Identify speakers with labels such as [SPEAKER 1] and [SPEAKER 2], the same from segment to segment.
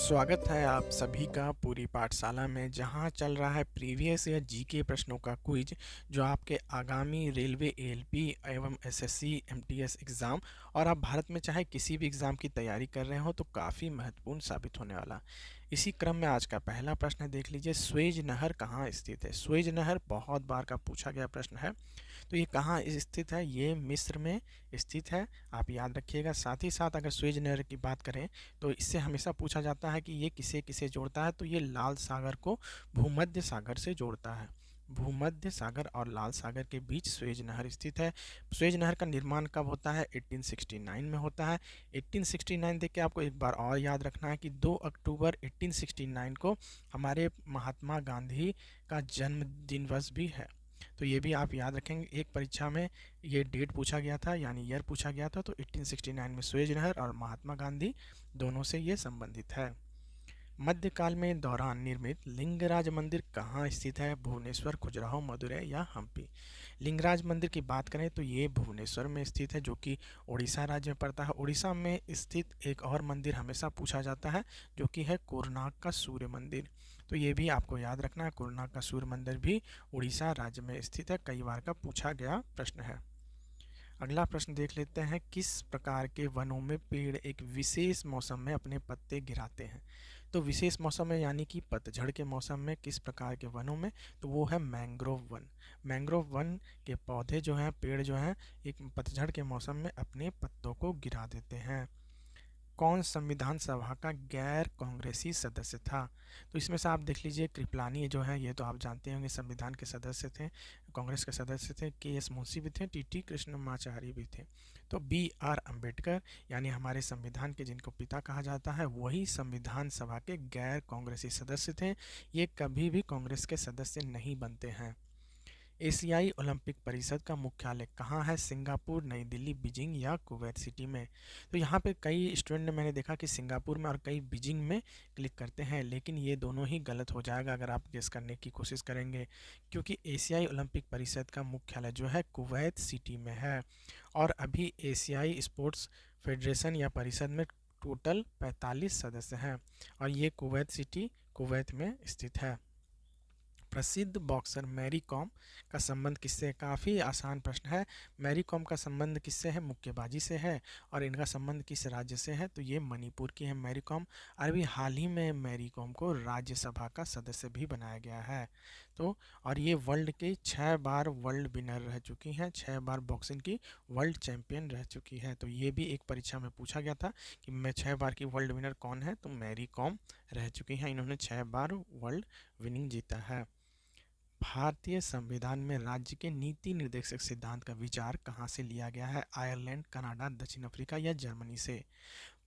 [SPEAKER 1] स्वागत है आप सभी का पूरी पाठशाला में, जहां चल रहा है प्रीवियस ईयर जीके प्रश्नों का क्विज जो आपके आगामी रेलवे एएलपी एवं एसएससी एमटीएस एग्ज़ाम और आप भारत में चाहे किसी भी एग्ज़ाम की तैयारी कर रहे हो तो काफ़ी महत्वपूर्ण साबित होने वाला। इसी क्रम में आज का पहला प्रश्न देख लीजिए, स्वेज नहर कहाँ स्थित है। स्वेज नहर बहुत बार का पूछा गया प्रश्न है, तो ये कहाँ स्थित है, ये मिस्र में स्थित है, आप याद रखिएगा। साथ ही साथ अगर स्वेज नहर की बात करें तो इससे हमेशा पूछा जाता है कि ये किसे किसे जोड़ता है, तो ये लाल सागर को भूमध्य सागर से जोड़ता है। भूमध्य सागर और लाल सागर के बीच स्वेज नहर स्थित है। स्वेज नहर का निर्माण कब होता है? 1869 में होता है। 1869 देख के आपको एक बार और याद रखना है कि 2 अक्टूबर 1869 को हमारे महात्मा गांधी का जन्म दिवस भी है, तो ये भी आप याद रखेंगे। एक परीक्षा में ये डेट पूछा गया था, यानी ईयर पूछा गया था, तो 1869 में स्वेज नहर और महात्मा गांधी दोनों से ये संबंधित है। मध्यकाल में दौरान निर्मित लिंगराज मंदिर कहाँ स्थित है? भुवनेश्वर, खजुराहो, मदुरै या हम्पी। लिंगराज मंदिर की बात करें तो ये भुवनेश्वर में स्थित है, जो कि उड़ीसा राज्य में पड़ता है। उड़ीसा में स्थित एक और मंदिर हमेशा पूछा जाता है, जो कि है कोणार्क का सूर्य मंदिर, तो ये भी आपको याद रखना है। कोणार्क का सूर्य मंदिर भी उड़ीसा राज्य में स्थित है, कई बार का पूछा गया प्रश्न है। अगला प्रश्न देख लेते हैं, किस प्रकार के वनों में पेड़ एक विशेष मौसम में अपने पत्ते गिराते हैं? तो विशेष मौसम में यानी कि पतझड़ के मौसम में किस प्रकार के वनों में, तो वो है मैंग्रोव वन। मैंग्रोव वन के पौधे जो हैं, पेड़ जो हैं, एक पतझड़ के मौसम में अपने पत्तों को गिरा देते हैं। कौन संविधान सभा का गैर कांग्रेसी सदस्य था? तो इसमें से आप देख लीजिए, कृपलानी जो है ये तो आप जानते होंगे संविधान के सदस्य थे, कांग्रेस के सदस्य थे। के एस मुंशी भी थे, टी टी कृष्णमाचारी भी थे। तो बी आर अम्बेडकर यानी हमारे संविधान के जिनको पिता कहा जाता है, वही संविधान सभा के गैर कांग्रेसी सदस्य थे। ये कभी भी कांग्रेस के सदस्य नहीं बनते हैं। एशियाई ओलंपिक परिषद का मुख्यालय कहाँ है? सिंगापुर, नई दिल्ली, बीजिंग या कुवैत सिटी में। तो यहाँ पे कई स्टूडेंट ने मैंने देखा कि सिंगापुर में और कई बीजिंग में क्लिक करते हैं, लेकिन ये दोनों ही गलत हो जाएगा अगर आप गेस करने की कोशिश करेंगे, क्योंकि एशियाई ओलंपिक परिषद का मुख्यालय जो है कुवैत सिटी में है। और अभी एशियाई स्पोर्ट्स फेडरेशन या परिषद में टोटल 45 सदस्य हैं, और ये कुवैत सिटी कुवैत में स्थित है। प्रसिद्ध बॉक्सर मैरी कॉम का संबंध किससे है? काफ़ी आसान प्रश्न है। मैरी कॉम का संबंध किससे है? मुक्केबाजी से है। और इनका संबंध किस राज्य से है? तो ये मणिपुर की है मैरी कॉम। और अभी हाल ही में मैरी कॉम को राज्यसभा का सदस्य भी बनाया गया है। तो और ये वर्ल्ड के 6 बार वर्ल्ड विनर रह चुकी हैं, 6 बार बॉक्सिंग की वर्ल्ड चैंपियन रह चुकी है। तो ये भी एक परीक्षा में पूछा गया था कि मैं 6 बार की वर्ल्ड विनर कौन है, तो मैरी कॉम रह चुकी हैं, इन्होंने 6 बार वर्ल्ड विनिंग जीता है। भारतीय संविधान में राज्य के नीति निर्देशक सिद्धांत का विचार कहाँ से लिया गया है? आयरलैंड, कनाडा, दक्षिण अफ्रीका या जर्मनी से।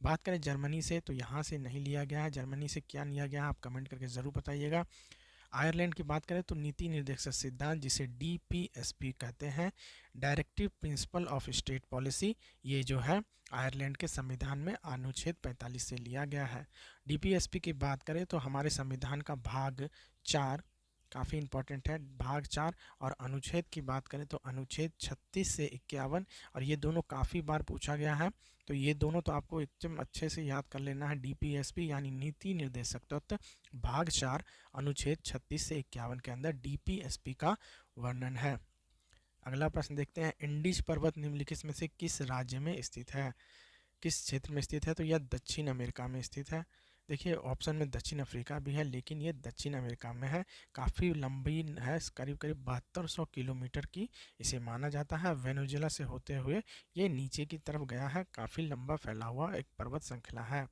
[SPEAKER 1] बात करें जर्मनी से तो यहाँ से नहीं लिया गया है। जर्मनी से क्या लिया गया है आप कमेंट करके ज़रूर बताइएगा। आयरलैंड की बात करें तो नीति निर्देशक सिद्धांत, जिसे डीपीएसपी कहते हैं, directive principle of state policy, ये जो है आयरलैंड के संविधान में अनुच्छेद 45 से लिया गया है। डीपीएसपी की बात करें तो हमारे संविधान का भाग 4 काफ़ी इंपॉर्टेंट है, भाग 4। और अनुच्छेद की बात करें तो अनुच्छेद 36 से 51, और ये दोनों काफ़ी बार पूछा गया है, तो ये दोनों तो आपको एकदम अच्छे से याद कर लेना है। डीपीएसपी यानी नीति निर्देशक तत्व, भाग 4 अनुच्छेद 36 से 51 के अंदर डीपीएसपी का वर्णन है। अगला प्रश्न देखते हैं, इंडीज पर्वत निम्नलिखित में से किस राज्य में स्थित है? किस क्षेत्र में स्थित है? तो यह दक्षिण अमेरिका में स्थित है। देखिए ऑप्शन में दक्षिण अफ्रीका भी है, लेकिन ये दक्षिण अमेरिका में है। काफ़ी लंबी है, करीब करीब 7200 किलोमीटर की इसे माना जाता है। वेनेजुएला से होते हुए ये नीचे की तरफ गया है, काफ़ी लंबा फैला हुआ एक पर्वत श्रृंखला है।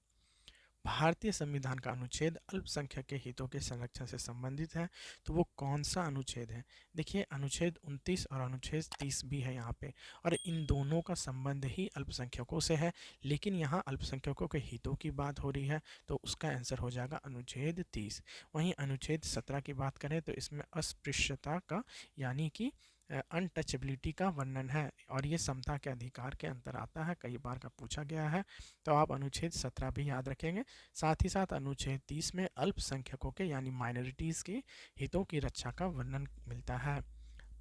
[SPEAKER 1] भारतीय संविधान का अनुच्छेद अल्पसंख्यक के हितों के संरक्षण से संबंधित है, तो वो कौन सा अनुच्छेद है? देखिए अनुच्छेद 29 और अनुच्छेद 30 भी है यहाँ पे, और इन दोनों का संबंध ही अल्पसंख्यकों से है, लेकिन यहाँ अल्पसंख्यकों के हितों की बात हो रही है, तो उसका आंसर हो जाएगा अनुच्छेद 30। वहीं अनुच्छेद 17 की बात करें तो इसमें अस्पृश्यता का यानी कि अनटचेबिलिटी का वर्णन है, और ये समता के अधिकार के अंतर आता है, कई बार का पूछा गया है, तो आप अनुच्छेद 17 भी याद रखेंगे। साथ ही साथ अनुच्छेद 30 में अल्पसंख्यकों के यानी माइनॉरिटीज़ के हितों की रक्षा का वर्णन मिलता है।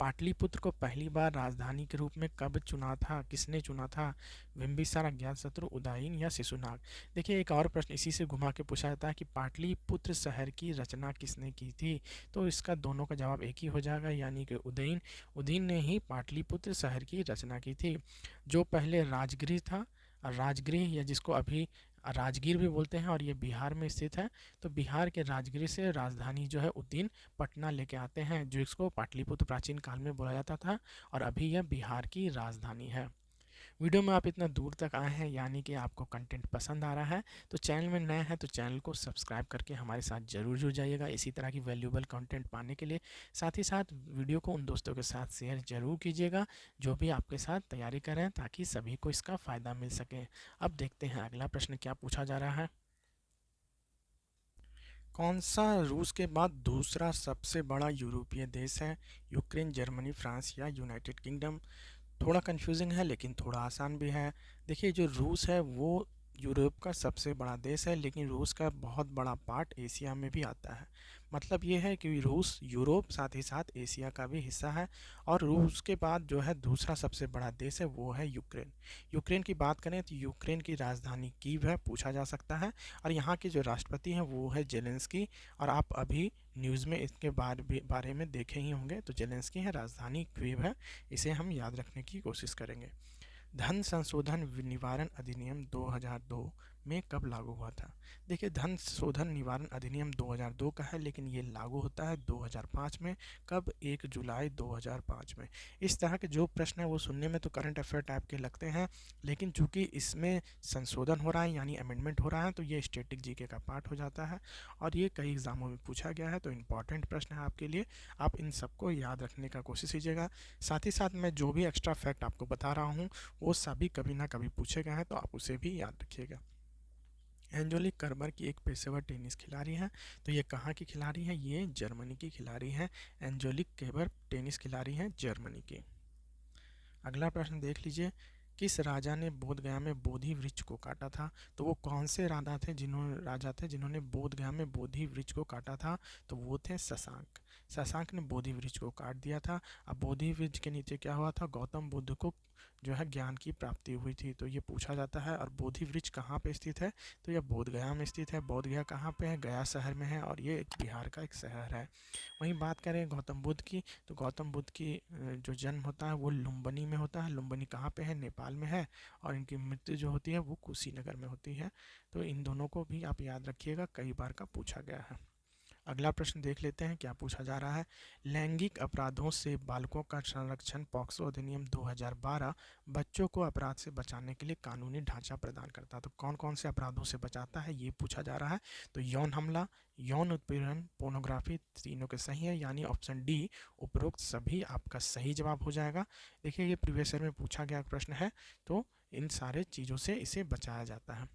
[SPEAKER 1] पाटलिपुत्र को पहली बार राजधानी के रूप में कब चुना था, किसने चुना था? बिंबिसार, अज्ञातशत्रु, उदयन या शिशुनाग? देखिए एक और प्रश्न इसी से घुमा के पूछा जाता है कि पाटलिपुत्र शहर की रचना किसने की थी? तो इसका दोनों का जवाब एक ही हो जाएगा, यानी कि उदयन। उदयन ने ही पाटलिपुत्र शहर की रचना की थी। जो पहले राजगृह था, राजगृह या जिसको अभी राजगीर भी बोलते हैं, और ये बिहार में स्थित है। तो बिहार के राजगीर से राजधानी जो है उज्जैन पटना लेके आते हैं, जो इसको पाटलिपुत्र प्राचीन काल में बोला जाता था, और अभी यह बिहार की राजधानी है। वीडियो में आप इतना दूर तक आए हैं, यानी कि आपको कंटेंट पसंद आ रहा है। तो चैनल में नए हैं तो चैनल को सब्सक्राइब करके हमारे साथ ज़रूर जुड़ जाइएगा इसी तरह की वैल्यूएबल कंटेंट पाने के लिए। साथ ही साथ वीडियो को उन दोस्तों के साथ शेयर ज़रूर कीजिएगा जो भी आपके साथ तैयारी कर रहे हैं, ताकि सभी को इसका फ़ायदा मिल सके। अब देखते हैं अगला प्रश्न क्या पूछा जा रहा है। कौन सा रूस के बाद दूसरा सबसे बड़ा यूरोपीय देश है? यूक्रेन, जर्मनी, फ्रांस या यूनाइटेड किंगडम? थोड़ा कंफ्यूजिंग है लेकिन थोड़ा आसान भी है। देखिए जो रूस है वो यूरोप का सबसे बड़ा देश है, लेकिन रूस का बहुत बड़ा पार्ट एशिया में भी आता है। मतलब ये है कि रूस यूरोप साथ ही साथ एशिया का भी हिस्सा है। और रूस के बाद जो है दूसरा सबसे बड़ा देश है वो है यूक्रेन। यूक्रेन की बात करें तो यूक्रेन की राजधानी कीव है, पूछा जा सकता है। और यहाँ के जो राष्ट्रपति हैं वो है जेलेंस्की। और आप अभी न्यूज़ में इसके बारे में देखे ही होंगे। तो जेलेंस्की है, राजधानी कीव है। इसे हम याद रखने की कोशिश करेंगे। धन संशोधन निवारण अधिनियम 2002 में कब लागू हुआ था? देखिए धन शोधन निवारण अधिनियम 2002 का है, लेकिन ये लागू होता है 2005 में। कब? 1 जुलाई 2005 में। इस तरह के जो प्रश्न है वो सुनने में तो करंट अफेयर टाइप के लगते हैं, लेकिन चूंकि इसमें संशोधन हो रहा है यानी अमेंडमेंट हो रहा है, तो ये स्टैटिक जीके का पार्ट हो जाता है। और ये कई एग्जामों में पूछा गया है, तो इम्पॉर्टेंट प्रश्न है आपके लिए। आप इन सबको याद रखने का कोशिश कीजिएगा। साथ ही साथ मैं जो भी एक्स्ट्रा फैक्ट आपको बता रहा हूँ वो सभी कभी ना कभी पूछे गए हैं, तो आप उसे भी याद रखिएगा। एंजेलिक कर्बर की एक पेशेवर टेनिस खिलाड़ी है। तो ये कहाँ की खिलाड़ी है? ये जर्मनी की खिलाड़ी है। एंजेलिक कर्बर टेनिस खिलाड़ी हैं जर्मनी की। अगला प्रश्न देख लीजिए। किस राजा ने बोधगया में बोधि वृक्ष को काटा था? तो वो कौन से राजा थे जिन्होंने बोधगया में बोधि वृक्ष को काटा था? तो वो थे शशांक। शशांक ने बोधि वृक्ष को काट दिया था। अब बोधि वृक्ष के नीचे क्या हुआ था? गौतम बुद्ध को जो है ज्ञान की प्राप्ति हुई थी, तो ये पूछा जाता है। और बोधि वृक्ष कहाँ पे स्थित है? तो यह बोधगया में स्थित है। बोधगया कहाँ पे है? गया शहर में है, और ये बिहार का एक शहर है। वहीं बात करें गौतम बुद्ध की, तो गौतम बुद्ध की जो जन्म होता है वो लुम्बिनी में होता है। लुम्बिनी कहाँ पे है? नेपाल में है। और इनकी मृत्यु जो होती है वो कुशीनगर में होती है। तो इन दोनों को भी आप याद रखिएगा, कई बार का पूछा गया है। अगला प्रश्न देख लेते हैं क्या पूछा जा रहा है। लैंगिक अपराधों से बालकों का संरक्षण पॉक्सो अधिनियम 2012 बच्चों को अपराध से बचाने के लिए कानूनी ढांचा प्रदान करता है। तो कौन कौन से अपराधों से बचाता है ये पूछा जा रहा है। तो यौन हमला, यौन उत्पीड़न, पोर्नोग्राफी, तीनों के सही है, यानी ऑप्शन डी उपरोक्त सभी आपका सही जवाब हो जाएगा। देखिए ये प्रीवियस ईयर में पूछा गया प्रश्न है, तो इन सारे चीज़ों से इसे बचाया जाता है।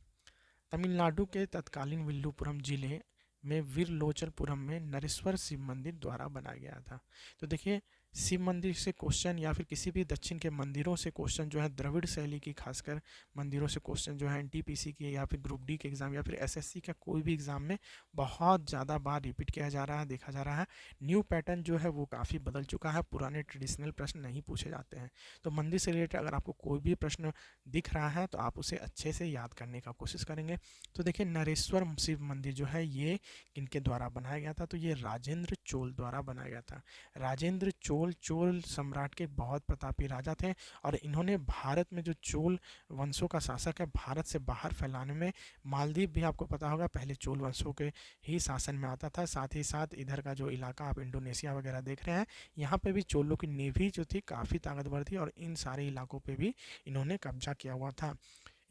[SPEAKER 1] तमिलनाडु के तत्कालीन विल्लुपुरम जिले में विरलोचलपुरम में नरेश्वर शिव मंदिर द्वारा बनाया गया था। तो देखिए शिव मंदिर से क्वेश्चन या फिर किसी भी दक्षिण के मंदिरों से क्वेश्चन जो है द्रविड़ शैली की खासकर मंदिरों से क्वेश्चन जो है एनटीपीसी की या फिर ग्रुप डी के एग्ज़ाम या फिर एसएससी का कोई भी एग्ज़ाम में बहुत ज़्यादा बार रिपीट किया जा रहा है, देखा जा रहा है। न्यू पैटर्न जो है वो काफ़ी बदल चुका है, पुराने ट्रेडिशनल प्रश्न नहीं पूछे जाते हैं। तो मंदिर से रिलेटेड अगर आपको कोई भी प्रश्न दिख रहा है तो आप उसे अच्छे से याद करने का कोशिश करेंगे। तो देखिए नरेश्वर शिव मंदिर जो है ये किनके द्वारा बनाया गया था? तो ये राजेंद्र चोल द्वारा बनाया गया था। राजेंद्र चोल सम्राट के बहुत प्रतापी राजा थे, और इन्होंने भारत में जो चोल वंशों का शासक है भारत से बाहर फैलाने में, मालदीव भी आपको पता होगा पहले चोल वंशों के ही शासन में आता था। साथ ही साथ इधर का जो इलाका आप इंडोनेशिया वगैरह देख रहे हैं, यहाँ पे भी चोलों की नेवी जो थी काफ़ी ताकतवर थी, और इन सारे इलाकों पे भी इन्होंने कब्जा किया हुआ था।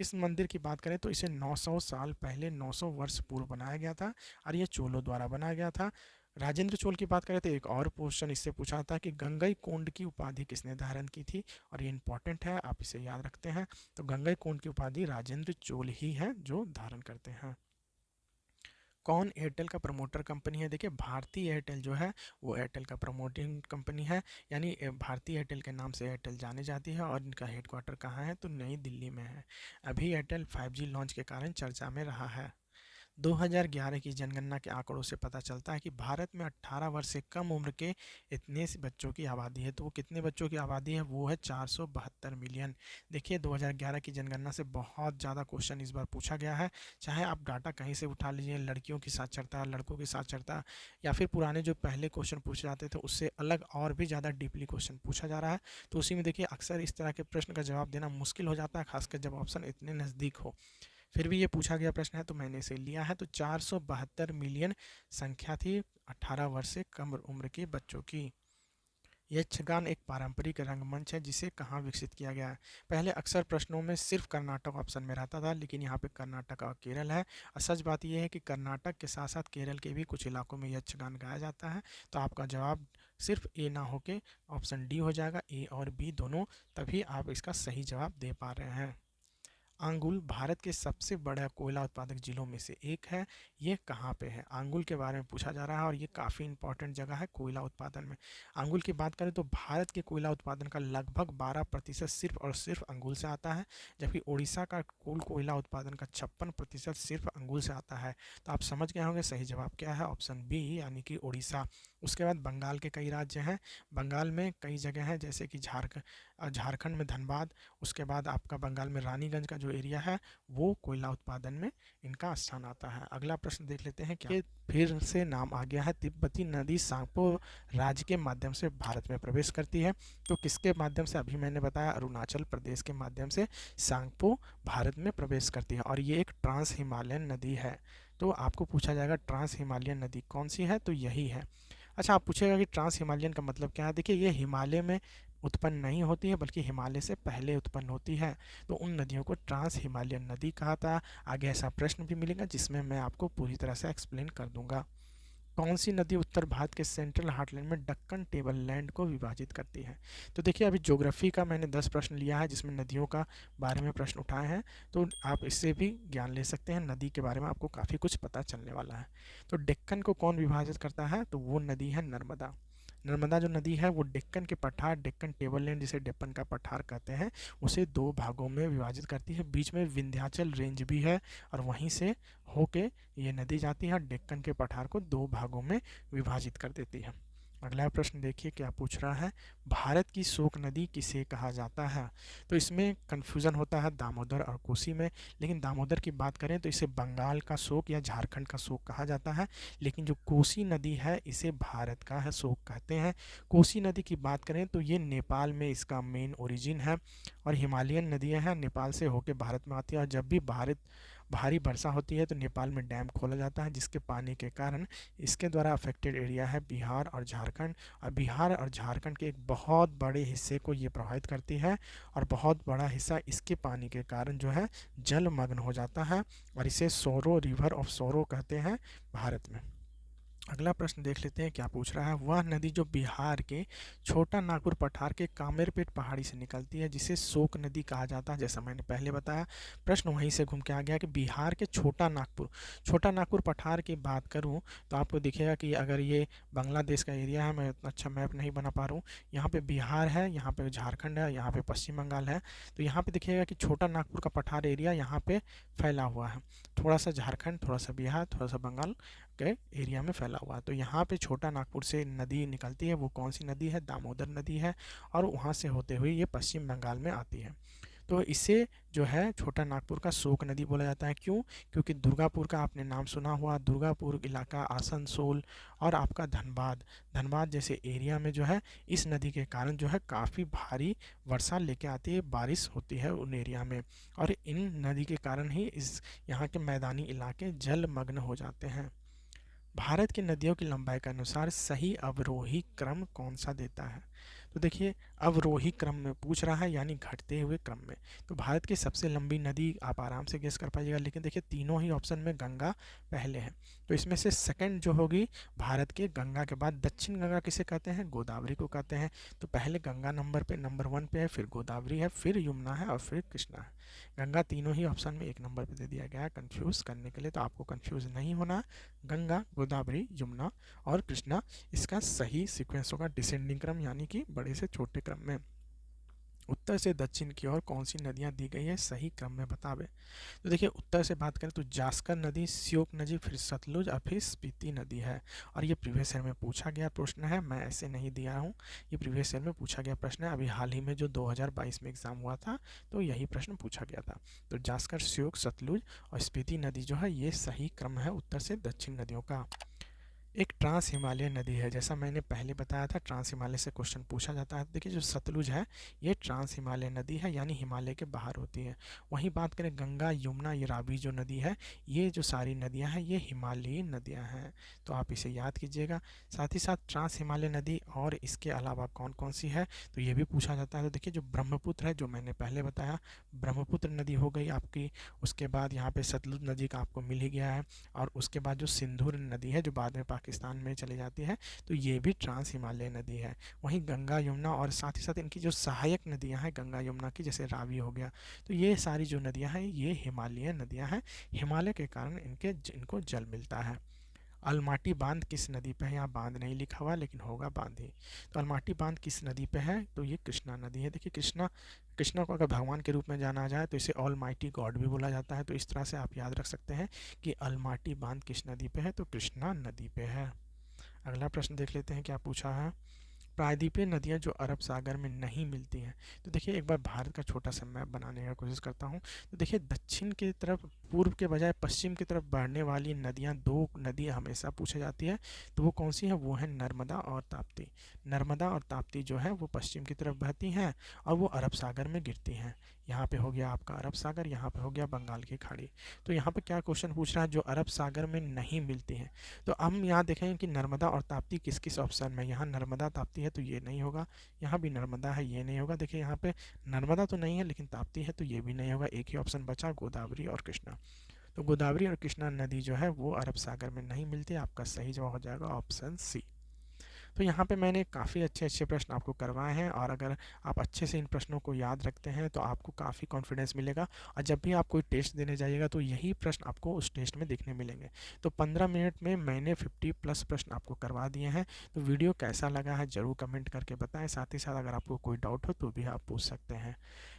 [SPEAKER 1] इस मंदिर की बात करें तो इसे 900 साल पहले 900 वर्ष पूर्व बनाया गया था, और यह चोलों द्वारा बनाया गया था। राजेंद्र चोल की बात करें तो एक और क्वेश्चन इससे पूछा था कि गंगईकोंड की उपाधि किसने धारण की थी, और ये इंपॉर्टेंट है, आप इसे याद रखते हैं। तो गंगईकोंड की उपाधि राजेंद्र चोल ही है जो धारण करते हैं। कौन एयरटेल का प्रमोटर कंपनी है? देखिए भारती एयरटेल जो है वो एयरटेल का प्रमोटिंग कंपनी है, यानी भारती एयरटेल के नाम से एयरटेल जानी जाती है। और इनका हेडक्वार्टर कहाँ है? तो नई दिल्ली में है। अभी एयरटेल 5G लॉन्च के कारण चर्चा में रहा है। 2011 की जनगणना के आंकड़ों से पता चलता है कि भारत में 18 वर्ष से कम उम्र के इतने से बच्चों की आबादी है। तो वो कितने बच्चों की आबादी है? वो है 472 मिलियन। देखिए 2011 की जनगणना से बहुत ज़्यादा क्वेश्चन इस बार पूछा गया है। चाहे आप डाटा कहीं से उठा लीजिए, लड़कियों की साक्षरता, लड़कों की साक्षरता, या फिर पुराने जो पहले क्वेश्चन पूछे जाते थे उससे अलग और भी ज़्यादा डीपली क्वेश्चन पूछा जा रहा है। तो उसी में देखिए अक्सर इस तरह के प्रश्न का जवाब देना मुश्किल हो जाता है, खासकर जब ऑप्शन इतने नज़दीक हो। फिर भी ये पूछा गया प्रश्न है तो मैंने इसे लिया है। तो 472 मिलियन संख्या थी 18 वर्ष से कम उम्र के बच्चों की। यक्षगान एक पारंपरिक रंगमंच है जिसे कहाँ विकसित किया गया है? पहले अक्सर प्रश्नों में सिर्फ कर्नाटक ऑप्शन में रहता था, लेकिन यहाँ पे कर्नाटक और केरल है। और सच बात यह है कि कर्नाटक के साथ साथ केरल के भी कुछ इलाकों में यक्षगान गाया जाता है। तो आपका जवाब सिर्फ ए ना होके ऑप्शन डी हो जाएगा, ए और बी दोनों। तभी आप इसका सही जवाब दे पा रहे हैं। आंगुल भारत के सबसे बड़ा कोयला उत्पादक जिलों में से एक है। ये कहाँ पे है? आंगुल के बारे में पूछा जा रहा है और ये काफ़ी इंपॉर्टेंट जगह है कोयला उत्पादन में। आंगुल की बात करें तो भारत के कोयला उत्पादन का लगभग 12% सिर्फ और सिर्फ अंगुल से आता है, जबकि उड़ीसा का कुल कोयला उत्पादन का 56% सिर्फ अंगुल से आता है। तो आप समझ गए होंगे सही जवाब क्या है, ऑप्शन बी यानी कि उड़ीसा। उसके बाद बंगाल के कई राज्य हैं। बंगाल में कई जगह हैं जैसे कि झारखंड में धनबाद। उसके बाद आपका बंगाल में रानीगंज का जो एरिया है वो कोयला उत्पादन में इनका स्थान आता है। अगला प्रश्न देख लेते हैं। क्या ये फिर से नाम आ गया है? तिब्बती नदी सांगपो राज्य के माध्यम से भारत में प्रवेश करती है। तो किसके माध्यम से? अभी मैंने बताया अरुणाचल प्रदेश के माध्यम से सांगपो भारत में प्रवेश करती है और ये एक ट्रांस हिमालयन नदी है। तो आपको पूछा जाएगा ट्रांस हिमालयन नदी कौन सी है? तो यही है। अच्छा, आप पूछेगा कि ट्रांस हिमालयन का मतलब क्या है? देखिए ये हिमालय में उत्पन्न नहीं होती है बल्कि हिमालय से पहले उत्पन्न होती है। तो उन नदियों को ट्रांस हिमालयन नदी कहा था। आगे ऐसा प्रश्न भी मिलेगा जिसमें मैं आपको पूरी तरह से एक्सप्लेन कर दूंगा। कौन सी नदी उत्तर भारत के सेंट्रल हार्टलैंड में दक्कन टेबल लैंड को विभाजित करती है? तो देखिए अभी ज्योग्राफी का मैंने 10 प्रश्न लिया है जिसमें नदियों का बारे में प्रश्न उठाए हैं। तो आप इससे भी ज्ञान ले सकते हैं, नदी के बारे में आपको काफ़ी कुछ पता चलने वाला है। तो डेक्कन को कौन विभाजित करता है? तो वो नदी है नर्मदा। नर्मदा जो नदी है वो डेक्कन के पठार, डेक्कन टेबल लैंड जिसे डेक्कन का पठार कहते हैं, उसे दो भागों में विभाजित करती है। बीच में विंध्याचल रेंज भी है और वहीं से होके ये नदी जाती है और डेक्कन के पठार को दो भागों में विभाजित कर देती है। अगला प्रश्न देखिए क्या पूछ रहा है। भारत की शोक नदी किसे कहा जाता है? तो इसमें कन्फ्यूज़न होता है दामोदर और कोसी में, लेकिन दामोदर की बात करें तो इसे बंगाल का शोक या झारखंड का शोक कहा जाता है, लेकिन जो कोसी नदी है इसे भारत का है शोक कहते हैं। कोसी नदी की बात करें तो ये नेपाल में इसका मेन ओरिजिन है और हिमालयन नदियाँ हैं, नेपाल से होकर भारत में आती है। और जब भी भारी वर्षा होती है तो नेपाल में डैम खोला जाता है जिसके पानी के कारण इसके द्वारा अफेक्टेड एरिया है बिहार और झारखंड। और बिहार और झारखंड के एक बहुत बड़े हिस्से को ये प्रभावित करती है और बहुत बड़ा हिस्सा इसके पानी के कारण जो है जलमग्न हो जाता है और इसे सोरो रिवर ऑफ सोरो कहते हैं भारत में। अगला प्रश्न देख लेते हैं क्या पूछ रहा है। वह नदी जो बिहार के छोटा नागपुर पठार के कामेरपेट पहाड़ी से निकलती है जिसे शोक नदी कहा जाता है। जैसा मैंने पहले बताया प्रश्न वहीं से घूम के आ गया कि बिहार के छोटा नागपुर पठार की बात करूं तो आपको दिखेगा कि अगर ये बांग्लादेश का एरिया है, मैं इतना अच्छा मैप नहीं बना पा रहा हूँ, यहाँ पे बिहार है, यहाँ पे झारखंड है, यहाँ पे पश्चिम बंगाल है। तो यहाँ पे दिखेगा कि छोटा नागपुर का पठार एरिया यहाँ पे फैला हुआ है, थोड़ा सा झारखंड, थोड़ा सा बिहार, थोड़ा सा बंगाल के एरिया में फैला हुआ है। तो यहाँ पे छोटा नागपुर से नदी निकलती है, वो कौन सी नदी है? दामोदर नदी है और वहाँ से होते हुए ये पश्चिम बंगाल में आती है। तो इसे जो है छोटा नागपुर का शोक नदी बोला जाता है। क्यों? क्योंकि दुर्गापुर का आपने नाम सुना हुआ, दुर्गापुर इलाका, आसनसोल और आपका धनबाद जैसे एरिया में जो है इस नदी के कारण जो है काफ़ी भारी वर्षा लेके आती है, बारिश होती है उन एरिया में और इन नदी के कारण ही इस यहाँ के मैदानी इलाके जलमग्न हो जाते हैं। भारत की नदियों की लंबाई के अनुसार सही अवरोही क्रम कौन सा देता है? तो देखिए अवरोही क्रम में पूछ रहा है यानी घटते हुए क्रम में। तो भारत की सबसे लंबी नदी आप आराम से गेस कर पाइएगा, लेकिन देखिए तीनों ही ऑप्शन में गंगा पहले है। तो इसमें से सेकंड जो होगी भारत के गंगा के बाद दक्षिण गंगा किसे कहते हैं? गोदावरी को कहते हैं। तो पहले गंगा नंबर 1 पे है, फिर गोदावरी है, फिर यमुना है और फिर कृष्णा है। गंगा तीनों ही ऑप्शन में 1 नंबर पे दे दिया गया है कंफ्यूज करने के लिए, तो आपको कंफ्यूज नहीं होना। गंगा, गोदावरी, यमुना और कृष्णा इसका सही सीक्वेंस होगा डिसेंडिंग क्रम यानी कि बड़े से छोटे क्रम में। उत्तर से दक्षिण की ओर कौन सी नदियाँ दी गई है, सही क्रम में बतावे। तो देखिए उत्तर से बात करें तो जास्कर नदी, श्योक नदी, फिर सतलुज और फिर स्पीति नदी है। और ये प्रीवियस ईयर में पूछा गया प्रश्न है, मैं ऐसे नहीं दिया हूँ, ये प्रीवियस ईयर में पूछा गया प्रश्न है। अभी हाल ही में जो 2022 में एग्जाम हुआ था तो यही प्रश्न पूछा गया था। तो जास्कर, श्योक, सतलुज और स्पीति नदी जो है ये सही क्रम है उत्तर से दक्षिण नदियों का। एक ट्रांस हिमालय नदी है, जैसा मैंने पहले बताया था ट्रांस हिमालय से क्वेश्चन पूछा जाता है। देखिए जो सतलुज है ये ट्रांस हिमालय नदी है, यानी हिमालय के बाहर होती है। वहीं बात करें गंगा, यमुना, ये रावी जो नदी है, ये जो सारी नदियां हैं ये हिमालयी नदियां हैं, तो आप इसे याद कीजिएगा। साथ ही साथ ट्रांस हिमालय नदी और इसके अलावा कौन कौन सी है तो ये भी पूछा जाता है। तो देखिए जो ब्रह्मपुत्र है, जो मैंने पहले बताया, ब्रह्मपुत्र नदी हो गई आपकी। उसके बाद यहाँ पे सतलुज नदी का आपको मिल ही गया है। और उसके बाद जो सिंधु नदी है जो बाद में पाकिस्तान में चली जाती है, तो ये भी ट्रांस हिमालय नदी है। वहीं गंगा, यमुना और साथ ही साथ इनकी जो सहायक नदियां हैं गंगा यमुना की, जैसे रावी हो गया, तो ये सारी जो नदियां हैं ये हिमालयी नदियां हैं। हिमालय के कारण इनको जल मिलता है। अलमाटी बांध किस नदी पे है, यहाँ बांध नहीं लिखा हुआ लेकिन होगा बांध ही। तो अलमाटी बांध किस नदी पे है, तो ये कृष्णा नदी है। देखिए कृष्णा कृष्णा को अगर भगवान के रूप में जाना जाए तो इसे ऑल माइटी गॉड भी बोला जाता है। तो इस तरह से आप याद रख सकते हैं कि अलमाटी बांध किस नदी पे है, तो कृष्णा नदी पे है। अगला प्रश्न देख लेते हैं क्या पूछा है। प्रायद्वीपीय नदियाँ जो अरब सागर में नहीं मिलती हैं। तो देखिए एक बार भारत का छोटा सा मैप बनाने का कोशिश करता हूँ। तो देखिए दक्षिण की तरफ, पूर्व के बजाय पश्चिम की तरफ बढ़ने वाली नदियाँ, दो नदियाँ हमेशा पूछी जाती है। तो वो कौन सी है, वो है नर्मदा और ताप्ती। नर्मदा और ताप्ती जो है वो पश्चिम की तरफ बहती हैं और वो अरब सागर में गिरती हैं। यहाँ पे हो गया आपका अरब सागर, यहाँ पे हो गया बंगाल की खाड़ी। तो यहाँ पे क्या क्वेश्चन पूछ रहा है, जो अरब सागर में नहीं मिलती हैं। तो हम यहाँ देखेंगे कि नर्मदा और ताप्ती किस किस ऑप्शन में। यहाँ नर्मदा ताप्ती है तो ये नहीं होगा, यहाँ भी नर्मदा है ये नहीं होगा। देखिए यहाँ पे नर्मदा तो नहीं है लेकिन ताप्ती है तो ये भी नहीं होगा। एक ही ऑप्शन बचा, गोदावरी और कृष्णा। तो गोदावरी और कृष्णा नदी जो है वो अरब सागर में नहीं मिलती। आपका सही जवाब हो जाएगा ऑप्शन सी। तो यहाँ पे मैंने काफ़ी अच्छे अच्छे प्रश्न आपको करवाए हैं, और अगर आप अच्छे से इन प्रश्नों को याद रखते हैं तो आपको काफ़ी कॉन्फिडेंस मिलेगा। और जब भी आप कोई टेस्ट देने जाइएगा तो यही प्रश्न आपको उस टेस्ट में देखने मिलेंगे। तो 15 मिनट में मैंने 50+ प्रश्न आपको करवा दिए हैं। तो वीडियो कैसा लगा है ज़रूर कमेंट करके बताएं। साथ ही साथ अगर आपको कोई डाउट हो तो भी आप पूछ सकते हैं।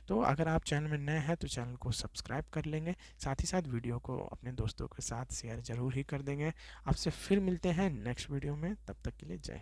[SPEAKER 1] तो अगर आप चैनल में नए हैं तो चैनल को सब्सक्राइब कर लेंगे। साथ ही साथ वीडियो को अपने दोस्तों के साथ शेयर ज़रूर ही कर देंगे। आपसे फिर मिलते हैं नेक्स्ट वीडियो में, तब तक के लिए जय।